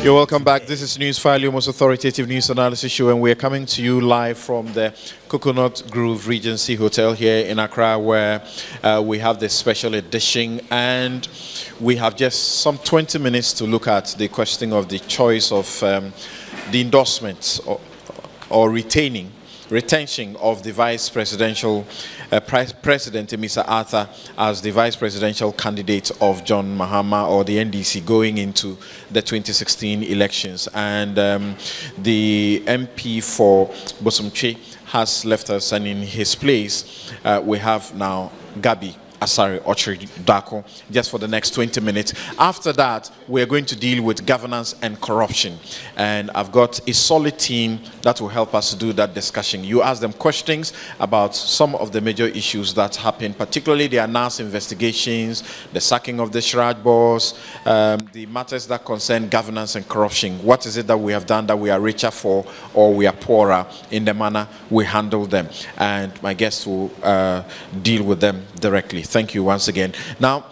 You're welcome back. This is Newsfile, your most authoritative news analysis show, and we're coming to you live from the Coconut Grove Regency Hotel here in Accra, where we have this special edition, and we have just some 20 minutes to look at the question of the choice of the endorsements or retention of the vice presidential President Amissah Arthur as the vice presidential candidate of John Mahama or the NDC going into the 2016 elections. And the MP for Bosomtwe has left us, and in his place we have now Gabi Asare Ochridako just for the next 20 minutes. After that, we're going to deal with governance and corruption. And I've got a solid team that will help us to do that discussion. You ask them questions about some of the major issues that happen, particularly the announced investigations, the sacking of the Shraj boss, the matters that concern governance and corruption. What is it that we have done that we are richer for, or we are poorer in the manner we handle them? And my guests will deal with them directly. Thank you once again. Now,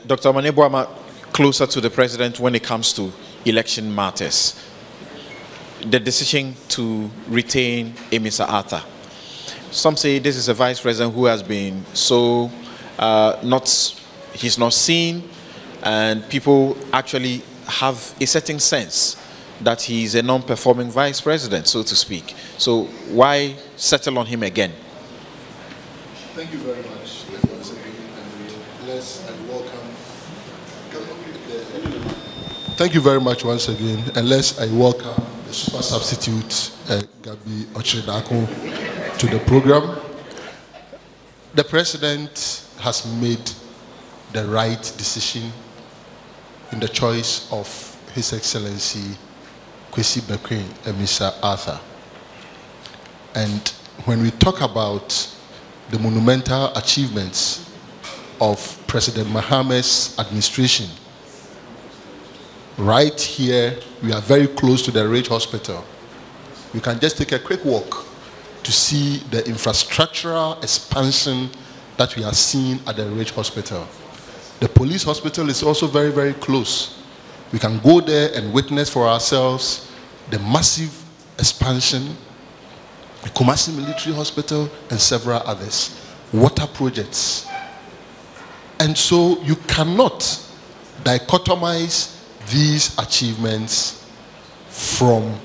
Dr. Maneboama, closer to the president when it comes to election matters. The decision to retain Amissah Arthur. Some say this is a vice president who has been so he's not seen, and people actually have a certain sense that he's a non-performing vice president, so to speak. So why settle on him again? Thank you very much once again, and bless and welcome. Thank you very much once again, and I welcome the super substitute Gabi Ochridako to the program. The president has made the right decision in the choice of His Excellency Kwesi Bequin Amissah Arthur. And when we talk about the monumental achievements of President Mahama's administration, right here, we are very close to the Ridge Hospital. We can just take a quick walk to see the infrastructural expansion that we are seeing at the Ridge Hospital. The police hospital is also very, very close. We can go there and witness for ourselves the massive expansion, the Kumasi Military Hospital, and several others, water projects. And so you cannot dichotomize these achievements from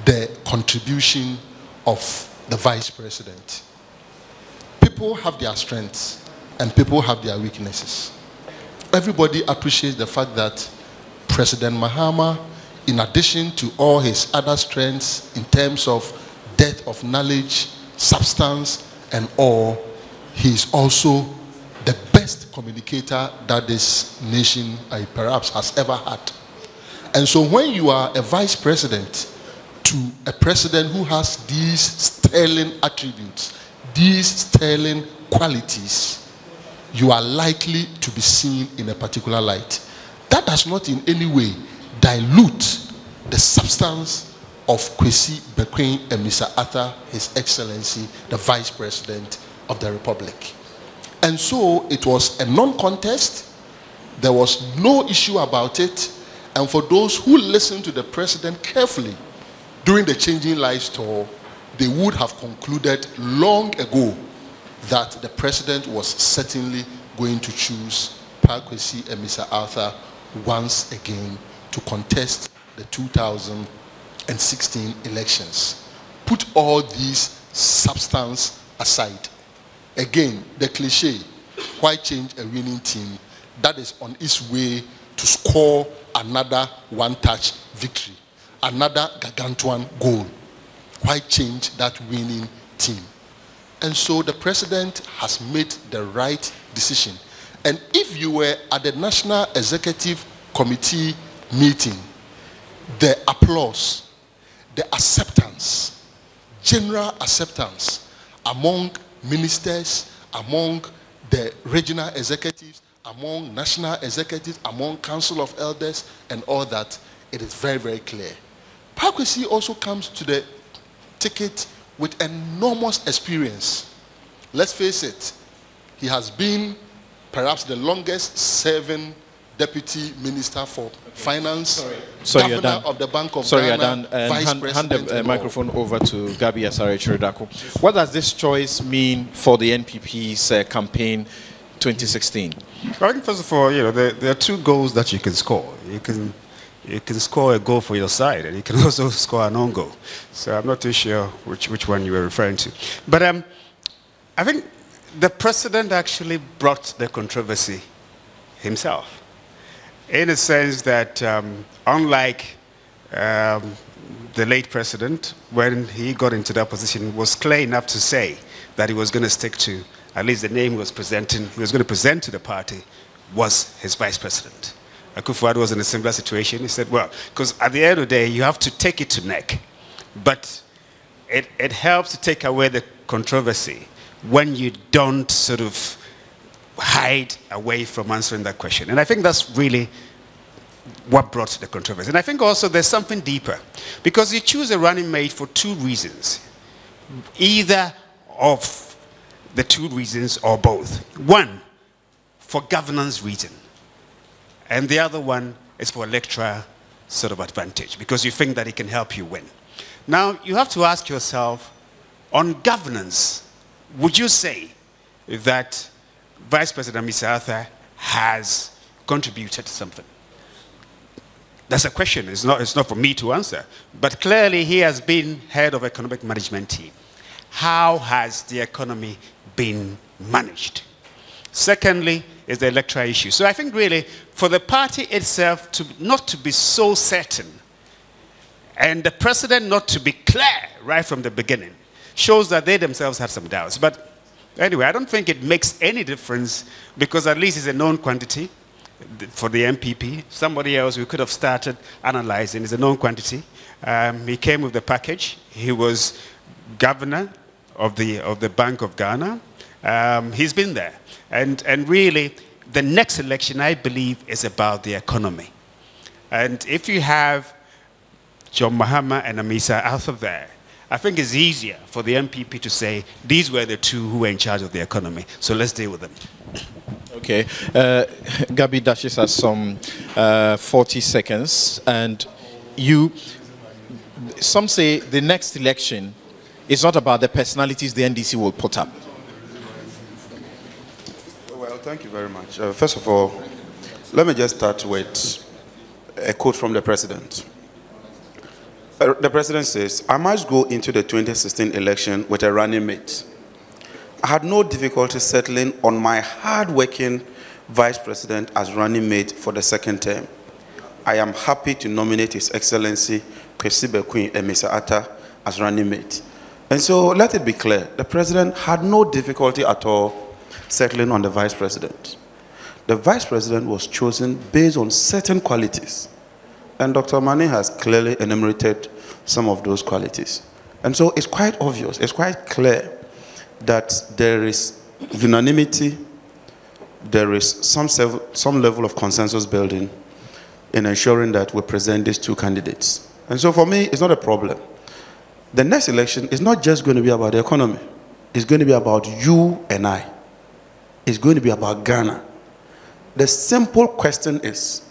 the contribution of the vice president. People have their strengths and people have their weaknesses. Everybody appreciates the fact that President Mahama, in addition to all his other strengths in terms of depth of knowledge, substance, and all, he is also the best communicator that this nation perhaps has ever had. And so when you are a vice president to a president who has these sterling attributes, these sterling qualities, you are likely to be seen in a particular light. That does not in any way dilute the substance of Kwesi Bequin Amissah Arthur, His Excellency, the Vice President of the Republic. And so it was a non-contest. There was no issue about it. And for those who listened to the president carefully during the Changing Lives tour, they would have concluded long ago that the president was certainly going to choose Kwesi Amissah Arthur once again to contest the 2016 elections. Put all these substance aside. Again, the cliche, why change a winning team that is on its way to score another one-touch victory, another gargantuan goal? Why change that winning team? And so the president has made the right decision. And if you were at the National Executive Committee meeting, the applause, the acceptance, general acceptance among ministers, among the regional executives, among national executives, among council of elders, and all that, it is very, very clear. Kwesi also comes to the ticket with enormous experience. Let's face it, he has been perhaps the longest serving Deputy Minister for Finance, Sorry, Governor of the Bank of Sorry, Ghana, Vice hand President. the microphone over to Gabi Asare-Chiridako. What does this choice mean for the NPP's campaign 2016? Well, I think first of all, there are two goals that you can score. You can score a goal for your side, and you can also score an own goal. So I'm not too sure which one you were referring to. But I think the president actually brought the controversy himself, in a sense that unlike the late president, when he got into that position, was clear enough to say that he was going to stick to, at least the name he was going to present to the party was his vice president. Akufo-Addo was in a similar situation. He said, well, because at the end of the day, you have to take it to neck. But it helps to take away the controversy when you don't sort of hide away from answering that question. And I think that's really what brought the controversy. And I think also there's something deeper, because you choose a running mate for two reasons, either of the two reasons or both. One, for governance reason, and the other one is for electoral sort of advantage, because you think that it can help you win. Now, you have to ask yourself, on governance, would you say that Vice President Amissah has contributed something? That's a question. It's not for me to answer. But clearly, he has been head of economic management team. How has the economy been managed? Secondly, is the electoral issue. So I think really, for the party itself not to be so certain, and the president not to be clear right from the beginning, shows that they themselves had some doubts. But anyway, I don't think it makes any difference, because at least it's a known quantity for the MPP. Somebody else we could have started analyzing is a known quantity. He came with the package. He was governor of the Bank of Ghana. He's been there. And really, the next election, I believe, is about the economy. And if you have John Mahama and Amissah out of there, I think it's easier for the MPP to say, these were the two who were in charge of the economy, so let's deal with them. Okay. Gabi dashes us some 40 seconds. And some say the next election is not about the personalities the NDC will put up. Well, thank you very much. First of all, let me just start with a quote from the president. The president says, I must go into the 2016 election with a running mate. I had no difficulty settling on my hard-working vice president as running mate for the second term. I am happy to nominate His Excellency Kwesi Amissah as running mate. And so let it be clear, the president had no difficulty at all settling on the vice president. The vice president was chosen based on certain qualities. And Dr. Mane has clearly enumerated some of those qualities. And so it's quite obvious, it's quite clear that there is unanimity, there is some level of consensus building in ensuring that we present these two candidates. And so for me, it's not a problem. The next election is not just going to be about the economy. It's going to be about you and I. It's going to be about Ghana. The simple question is,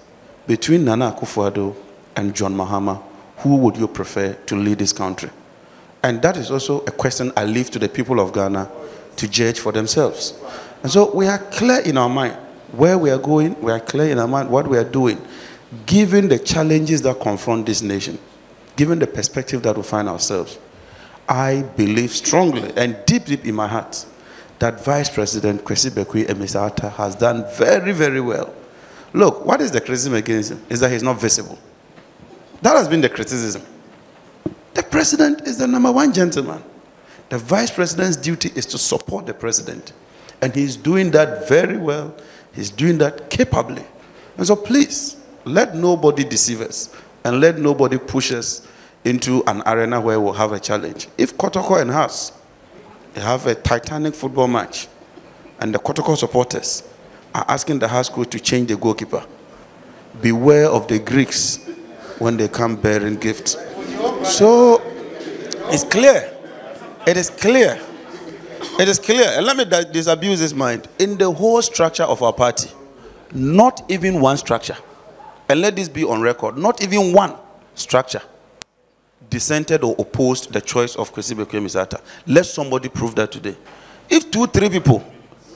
between Nana Akufo-Addo and John Mahama, who would you prefer to lead this country? And that is also a question I leave to the people of Ghana to judge for themselves. And so we are clear in our mind where we are going. We are clear in our mind what we are doing, given the challenges that confront this nation, given the perspective that we find ourselves. I believe strongly and deep in my heart that Vice President Kwesi Amissah has done very, very well. Look, what is the criticism against him? Is that he's not visible. That has been the criticism. The president is the #1 gentleman. The vice president's duty is to support the president. And he's doing that very well. He's doing that capably. And so please, let nobody deceive us. And let nobody push us into an arena where we'll have a challenge. If Kotoko and Haas have a titanic football match, and the Kotoko supporters are asking the Haas coach to change the goalkeeper, beware of the Greeks when they come bearing gifts. So it's clear. It is clear. It is clear. And let me disabuse this mind. In the whole structure of our party, not even one structure, and let this be on record, not even one structure dissented or opposed the choice of Kwesi Amissah. Let somebody prove that today. If 2, 3 people,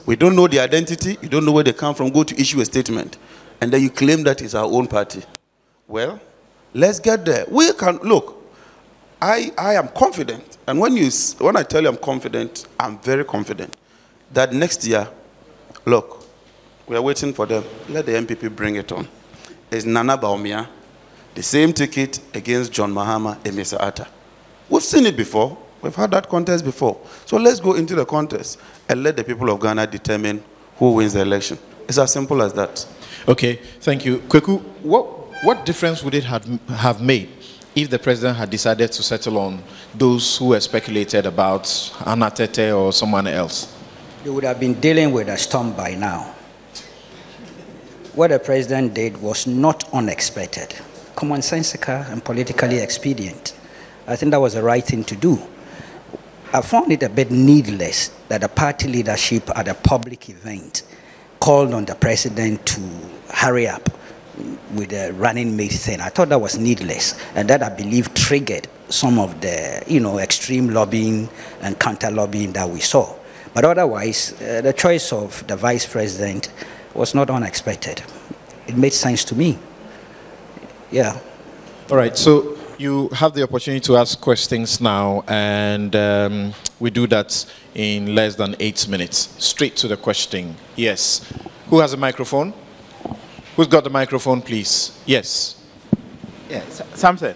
we don't know the identity, you don't know where they come from, go to issue a statement, and then you claim that it's our own party. Well, let's get there. We can, look, I am confident, and when I tell you I'm confident, I'm very confident that next year, look, we are waiting for them. Let the MPP bring it on. It's Nana Baumia, the same ticket against John Mahama, Amissah. We've seen it before. We've had that contest before. So let's go into the contest and let the people of Ghana determine who wins the election. It's as simple as that. Okay, thank you. Kweku, what difference would it have made if the president had decided to settle on those who were speculated about Anatete or someone else? They would have been dealing with a storm by now. What the president did was not unexpected, commonsensical and politically expedient. I think that was the right thing to do. I found it a bit needless that the party leadership at a public event called on the president to hurry up with the running mate thing. I thought that was needless, and that I believe triggered some of the extreme lobbying and counter lobbying that we saw. But otherwise, the choice of the vice president was not unexpected. It made sense to me. Yeah. All right, so you have the opportunity to ask questions now, and we do that in less than 8 minutes. Straight to the question. Yes. Who has a microphone? Who's got the microphone, please? Yes. Yes, Samson.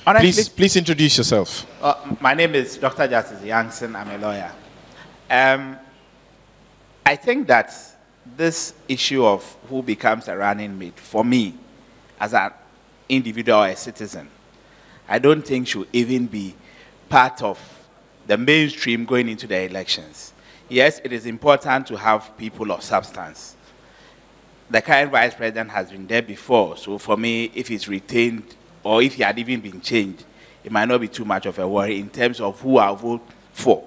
Honestly, please introduce yourself. My name is Dr. Justice Youngson. I'm a lawyer. I think that this issue of who becomes a running mate, for me, as an individual or a citizen, I don't think should even be part of the mainstream going into the elections. Yes, it is important to have people of substance. The current vice president has been there before, so for me, if he's retained or if he had even been changed, it might not be too much of a worry in terms of who I'll vote for.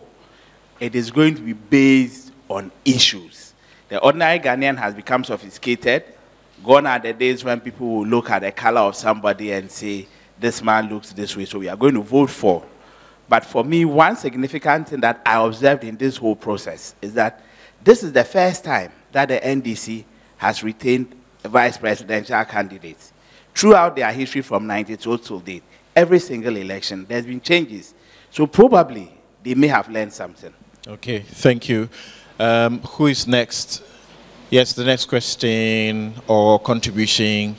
It is going to be based on issues. The ordinary Ghanaian has become sophisticated. Gone are the days when people will look at the color of somebody and say, this man looks this way, so we are going to vote for. But for me, one significant thing that I observed in this whole process is that this is the first time that the NDC has retained a vice presidential candidate. Throughout their history from 92 till date, every single election, there's been changes. So probably they may have learned something. Okay, thank you. Who is next? Yes, the next question or contribution.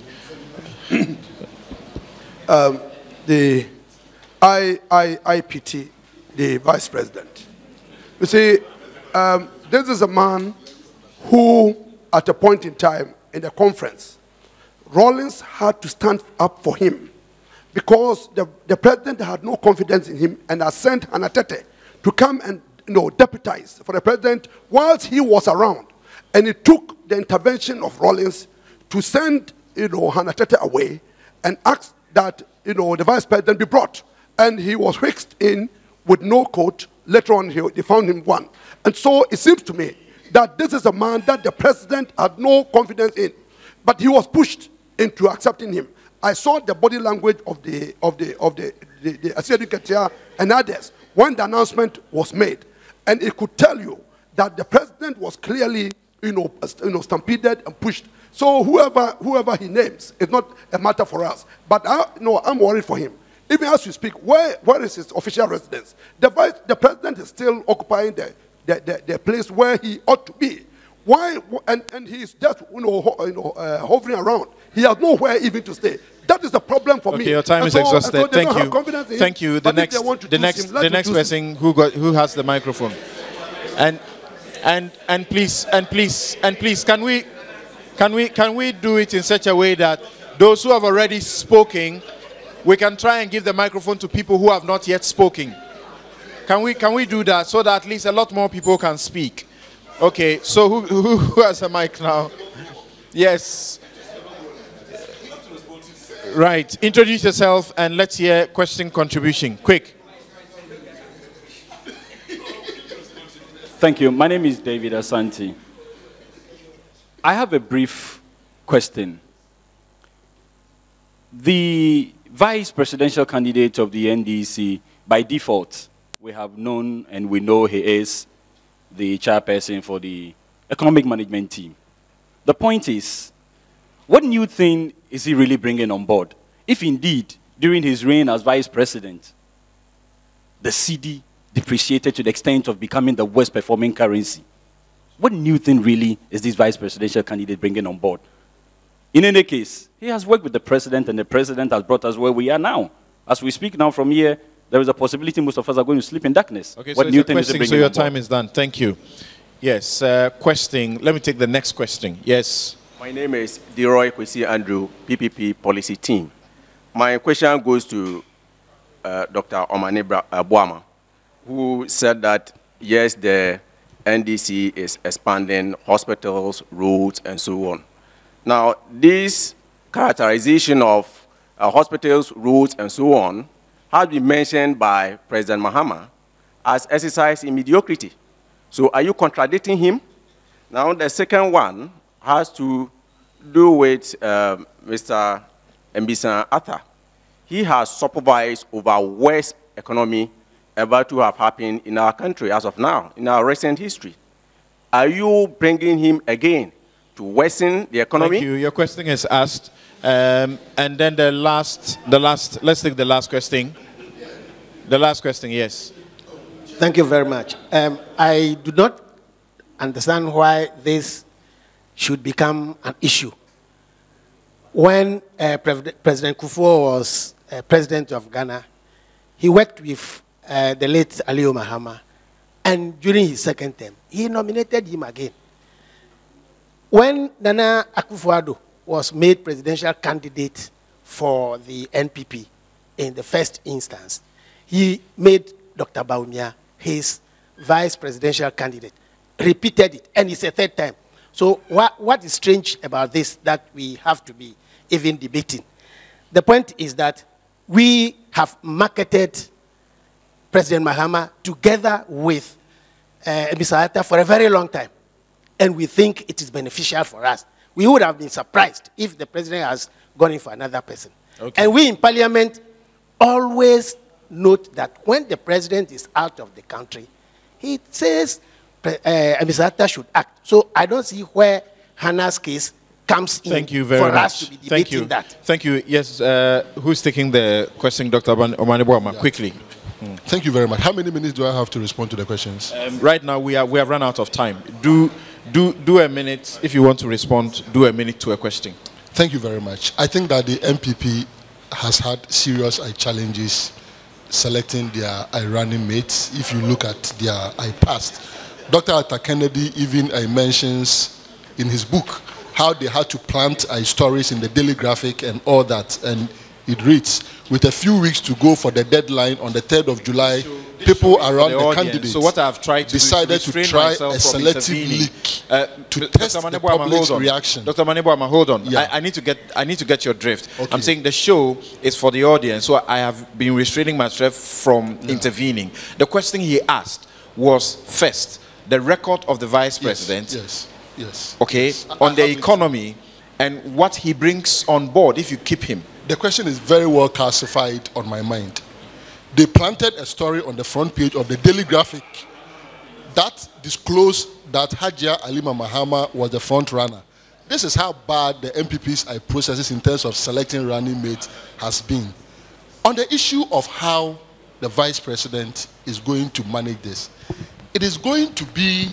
The IPT, the vice president. You see, this is a man who, at a point in time in the conference, Rawlings had to stand up for him because the president had no confidence in him and had sent Anatete to come and deputize for the president whilst he was around. And it took the intervention of Rawlings to send Anatete away and ask that the vice president be brought. And he was fixed in with no coat. Later on, they found him one. And so it seems to me that this is a man that the president had no confidence in, but he was pushed into accepting him. I saw the body language of the Asiadu Ketia and others when the announcement was made, and it could tell you that the president was clearly, stampeded and pushed. So whoever he names, it's not a matter for us. But I'm worried for him. Even as we speak, where is his official residence? The president is still occupying the place where he ought to be. Why? And he's just hovering around. He has nowhere even to stay. That is the problem for me. Okay, your time is exhausted. Thank you. Thank you. The next person who has the microphone. And please, can we do it in such a way that those who have already spoken, we can try and give the microphone to people who have not yet spoken. Can we do that so that at least a lot more people can speak? Okay, so who has a mic now? Yes. Right, introduce yourself and let's hear question contribution. Quick. Thank you. My name is David Asante. I have a brief question. The vice presidential candidate of the NDC, by default, we have known and we know he is the chairperson for the economic management team. The point is, what new thing is he really bringing on board? If indeed, during his reign as vice president, the cedi depreciated to the extent of becoming the worst performing currency, what new thing really is this vice presidential candidate bringing on board? In any case, he has worked with the president, and the president has brought us where we are now. As we speak now from here, there is a possibility most of us are going to sleep in darkness. Okay, what so new thing is he bringing so your on board? time is done. Thank you. Yes, question. Let me take the next question. Yes. My name is Deroy Kwesi Andrew, PPP Policy Team. My question goes to Dr. Omane Boamah, who said that, yes, the NDC is expanding hospitals, roads, and so on. Now, this characterization of hospitals, roads, and so on has been mentioned by President Mahama as exercise in mediocrity. So are you contradicting him? Now, the second one has to do with Mr. Amissah Arthur. He has supervised over worst economy ever to have happened in our country as of now, in our recent history. Are you bringing him again to worsen the economy? Thank you. Your question is asked. And then the last, let's take the last question. The last question, yes. Thank you very much. I do not understand why this should become an issue. When President Kufuor was president of Ghana, he worked with the late Aliyu Mahama, and during his second term, he nominated him again. When Nana Akufo-Addo was made presidential candidate for the NPP in the first instance, he made Dr. Bawumia his vice presidential candidate, repeated it, and it's a third time. So what is strange about this that we have to be even debating? The point is that we have marketed President Mahama together with Amissah Arthur for a very long time, and we think it is beneficial for us. We would have been surprised if the president has gone in for another person. Okay. And we in Parliament always note that when the president is out of the country, he says Amissah Arthur should act. So I don't see where Hannah's case comes in. Thank you very much. For us to be debating that. Thank you. Yes, who's taking the question, Dr. Omane Boamah? Yeah. Quickly. Thank you very much. How many minutes do I have to respond to the questions? Right now, we have run out of time. Do a minute. If you want to respond, do a minute to a question. Thank you very much. I think that the MPP has had serious challenges selecting their running mates. If you look at their past, Dr. Arthur Kennedy even mentions in his book how they had to plant stories in the Daily Graphic and all that, and it reads, with a few weeks to go for the deadline on the 3rd of July, people around the candidate so what I've tried to decided to try a selective leak to test the public's reaction. Dr. Omane Boamah, hold on. Yeah. I need to get your drift. Okay. I'm saying the show is for the audience, so I have been restraining myself from intervening. The question he asked was, first, the record of the vice president. Yes. Okay, on the economy and what he brings on board if you keep him. The question is very well classified on my mind. They planted a story on the front page of the Daily Graphic that disclosed that Hajia Halima Mahama was the front runner. This is how bad the MPP's processes in terms of selecting running mates has been. On the issue of how the vice president is going to manage this, it is going to be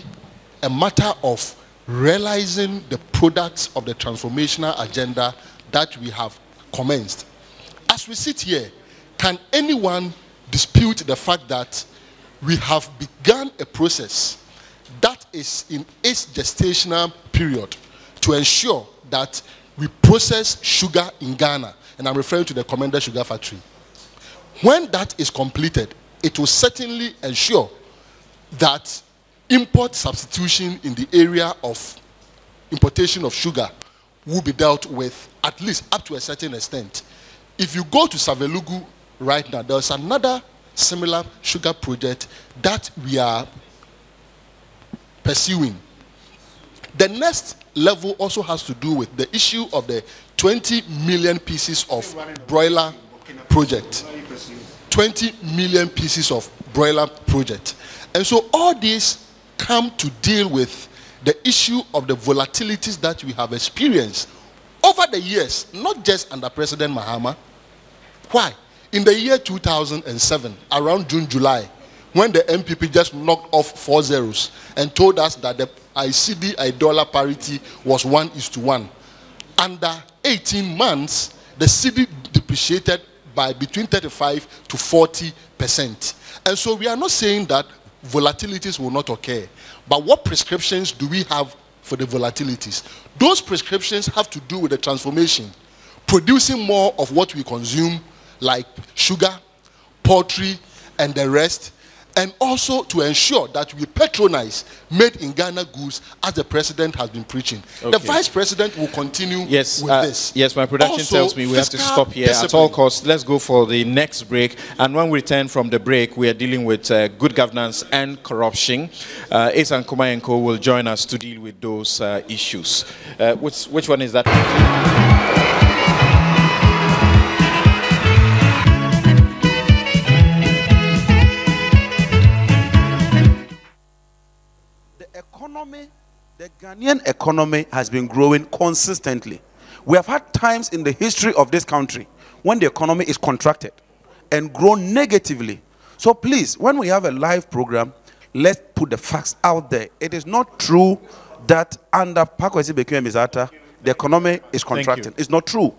a matter of realizing the products of the transformational agenda that we have commenced. As we sit here, can anyone dispute the fact that we have begun a process that is in its gestational period to ensure that we process sugar in Ghana, and I'm referring to the Commander Sugar Factory. When that is completed, it will certainly ensure that import substitution in the area of importation of sugar will be dealt with, at least up to a certain extent. If you go to Savelugu right now, there's another similar sugar project that we are pursuing. The next level also has to do with the issue of the 20 million pieces of broiler project. 20 million pieces of broiler project. And so all these come to deal with the issue of the volatilities that we have experienced over the years, not just under President Mahama. Why? In the year 2007, around June, July, when the MPP just knocked off 4 zeros and told us that the ICD-dollar parity was 1:1, under 18 months, the cedi depreciated by between 35 to 40%. And so we are not saying that volatilities will not occur, but what prescriptions do we have for the volatilities? Those prescriptions have to do with the transformation, producing more of what we consume, like sugar, poultry, and the rest, and also to ensure that we patronize made in Ghana goods, as the president has been preaching. Okay. The vice president will continue with this. Yes, my production also tells me we have to stop here at all costs. Let's go for the next break, and when we return from the break, we are dealing with good governance and corruption. Asa Nkrumah & Co will join us to deal with those issues. Which one is that? The Ghanaian economy has been growing consistently. We have had times in the history of this country when the economy is contracted and grown negatively. So please, when we have a live program, let's put the facts out there. It is not true that under Pakwesi Bekwai Misata, the economy is contracting. It's not true.